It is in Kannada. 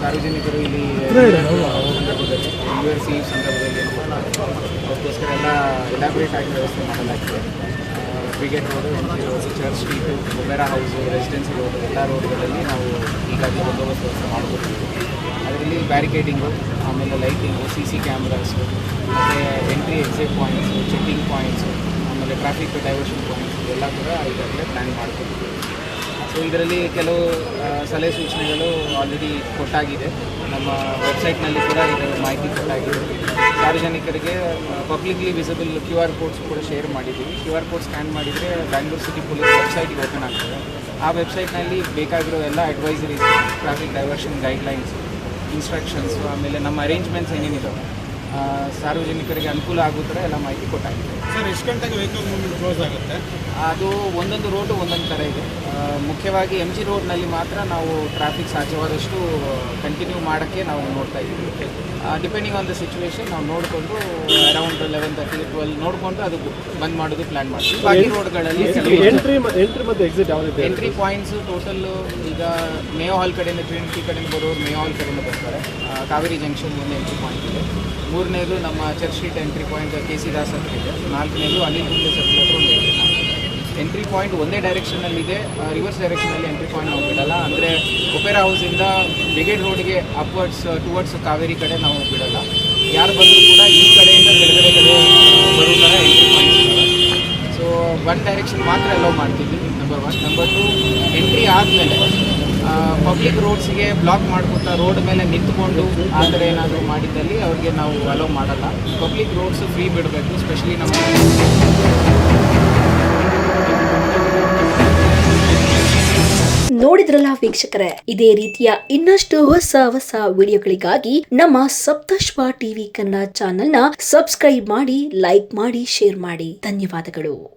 ಸಾರ್ವಜನಿಕರು ಇಲ್ಲಿ ಸಂದರ್ಭದಲ್ಲಿ URC ಸಂದರ್ಭದಲ್ಲಿ ಅದಕ್ಕೋಸ್ಕರ ಎಲ್ಲ ಎಲಾಬ್ರೇಟ್ ಆಗಿ ವ್ಯವಸ್ಥೆ ಮಾಡಲಾಗಿದೆ. Brigade road, MG road, church street, Opera house, residency road ಎಲ್ಲ ರೋಡ್ಗಳಲ್ಲಿ ನಾವು ಈಗಾಗಲೇ ಬಂದೋಬಸ್ತ್ ವ್ಯವಸ್ಥೆ ಮಾಡ್ಕೊತೀವಿ. ಅದರಲ್ಲಿ ಬ್ಯಾರಿಕೇಡಿಂಗು, ಆಮೇಲೆ ಲೈಟಿಂಗು, CC ಕ್ಯಾಮ್ರಾಸು, ಮತ್ತು entry exit points, checking points, ಆಮೇಲೆ ಟ್ರಾಫಿಕ್ ಡೈವರ್ಷನ್ ಪಾಯಿಂಟ್ಸ್ ಎಲ್ಲ ಕೂಡ ಈಗಾಗಲೇ ಪ್ಲ್ಯಾನ್ ಮಾಡ್ಕೊತೀವಿ. ಸೊ ಇದರಲ್ಲಿ ಕೆಲವು ಸಲಹೆ ಸೂಚನೆಗಳು ಆಲ್ರೆಡಿ ಕೊಟ್ಟಾಗಿದೆ. ನಮ್ಮ ವೆಬ್ಸೈಟ್ನಲ್ಲಿ ಕೂಡ ಇದರ ಮಾಹಿತಿ ಕೊಟ್ಟಾಗಿದೆ. ಸಾರ್ವಜನಿಕರಿಗೆ ಪಬ್ಲಿಕ್ಲಿ ವಿಸಿಬಲ್ QR ಕೋಡ್ಸ್ ಕೂಡ ಶೇರ್ ಮಾಡಿದ್ದೀವಿ. QR ಕೋಡ್ ಸ್ಕ್ಯಾನ್ ಮಾಡಿದರೆ ಬ್ಯಾಂಗ್ಳೂರು ಸಿಟಿ ಪೊಲೀಸ್ ವೆಬ್ಸೈಟ್ಗೆ ಓಪನ್ ಆಗ್ತದೆ. ಆ ವೆಬ್ಸೈಟ್ನಲ್ಲಿ ಬೇಕಾಗಿರೋ ಎಲ್ಲ advisories, traffic diversion guidelines, instructions, ಆಮೇಲೆ ನಮ್ಮ ಅರೇಂಜ್ಮೆಂಟ್ಸ್ ಏನೇನಿದಾವೆ ಸಾರ್ವಜನಿಕರಿಗೆ ಅನುಕೂಲ ಆಗೋ ಥರ ಎಲ್ಲ ಮಾಹಿತಿ ಕೊಟ್ಟಾಗಿದೆ. ಸರ್, ಎಷ್ಟು ಗಂಟೆಗೆ ವೆಹಿಕಲ್ ಮೂವ್ಮೆಂಟ್ ಕ್ಲೋಸ್ ಆಗುತ್ತೆ? ಅದು ಒಂದೊಂದು ರೋಡು ಒಂದೊಂದು ಥರ ಇದೆ. ಮುಖ್ಯವಾಗಿ MG ರೋಡ್ನಲ್ಲಿ ಮಾತ್ರ ನಾವು ಟ್ರಾಫಿಕ್ ಸಾಧ್ಯವಾದಷ್ಟು ಕಂಟಿನ್ಯೂ ಮಾಡೋಕ್ಕೆ ನಾವು ನೋಡ್ತಾ ಇದ್ದೀವಿ. ಡಿಪೆಂಡಿಂಗ್ ಆನ್ ದ ಸಿಚುವೇಶನ್ ನಾವು ನೋಡಿಕೊಂಡು ಅರೌಂಡ್ 11:30 12 ನೋಡಿಕೊಂಡು ಅದು ಬಂದ್ ಮಾಡೋದು ಪ್ಲ್ಯಾನ್ ಮಾಡ್ತೀವಿ. ಬಾಕಿ ರೋಡ್ಗಳಲ್ಲಿ ಎಂಟ್ರಿ ಮತ್ತು ಎಕ್ಸಿಟ್ ಯಾವುದಿದೆ? ಎಂಟ್ರಿ ಪಾಯಿಂಟ್ಸು ಟೋಟಲ್ಲು ಈಗ ಮೇಯೋ ಹಾಲ್ ಕಡೆಯಿಂದ, ಟ್ರಿನಿಟಿ ಕಡೆಯಿಂದ ಬರೋರು ಮೇಯೋ ಹಾಲ್ ಕಡೆಯಿಂದ ಬರ್ತಾರೆ. ಕಾವೇರಿ ಜಂಕ್ಷನ್ ಒಂದು ಎಂಟ್ರಿ ಪಾಯಿಂಟ್ ಇದೆ. ಮೂರನೇದು ನಮ್ಮ church street entry point KC Das ಹತ್ರ ಇದೆ. ನಾಲ್ಕನೇದು ಅನಿಲ್ ಕುಂಬ್ಳೆ ಸರ್ಕಲ್ ಹತ್ರ ಒಂದು ಎಂಟ್ರಿ ಪಾಯಿಂಟ್ ಒಂದೇ ಡೈರೆಕ್ಷನಲ್ಲಿದೆ. ರಿವರ್ಸ್ ಡೈರೆಕ್ಷನಲ್ಲಿ ಎಂಟ್ರಿ ಪಾಯಿಂಟ್ ನಾವು ಬಿಡಲ್ಲ. ಅಂದರೆ ಒಪೆರಾ ಹೌಸಿಂದ ಬ್ರಿಗೇಡ್ ರೋಡ್ಗೆ ಅಪ್ವರ್ಡ್ಸ್ ಟುವರ್ಡ್ಸ್ ಕಾವೇರಿ ಕಡೆ ನಾವು ಬಿಡಲ್ಲ. ಯಾರು ಬಂದರೂ ಕೂಡ ಈ ಕಡೆಯಿಂದ ಕೆಳಗಡೆ ಕಡೆ ಬರೋ ಥರ ಎಂಟ್ರಿ ಪಾಯಿಂಟ್ಸ್ ಇದ್ದಾವೆ. ಸೊ ಒನ್ ಡೈರೆಕ್ಷನ್ ಮಾತ್ರ ಅಲೋ ಮಾಡ್ತೀವಿ, ನಂಬರ್ 1. ನಂಬರ್ 2, ಎಂಟ್ರಿ ಆದಮೇಲೆ ಪಬ್ಲಿಕ್ ರೋಡ್ಸ್ಗೆ ಬ್ಲಾಕ್ ಮಾಡ್ಕೊತಾ ರೋಡ್ ಮೇಲೆ ನಿಂತ್ಕೊಂಡು ಆ ಥರ ಏನಾದರೂ ಮಾಡಿದ್ದಲ್ಲಿ ಅವ್ರಿಗೆ ನಾವು ಅಲೋ ಮಾಡಲ್ಲ. ಪಬ್ಲಿಕ್ ರೋಡ್ಸು ಫ್ರೀ ಬಿಡಬೇಕು. ಸ್ಪೆಷಲಿ ನಮ್ಮ ನೋಡಿದ್ರಲ್ಲ ವೀಕ್ಷಕರೇ, ಇದೇ ರೀತಿಯ ಇನ್ನಷ್ಟು ಹೊಸ ವಿಡಿಯೋಗಳಿಗಾಗಿ ನಮ್ಮ ಸಪ್ತಶ್ವ ಟಿವಿ ಕನ್ನಡ ಚಾನೆಲ್ನ ಸಬ್ಸ್ಕ್ರೈಬ್ ಮಾಡಿ, ಲೈಕ್ ಮಾಡಿ, ಶೇರ್ ಮಾಡಿ. ಧನ್ಯವಾದಗಳು.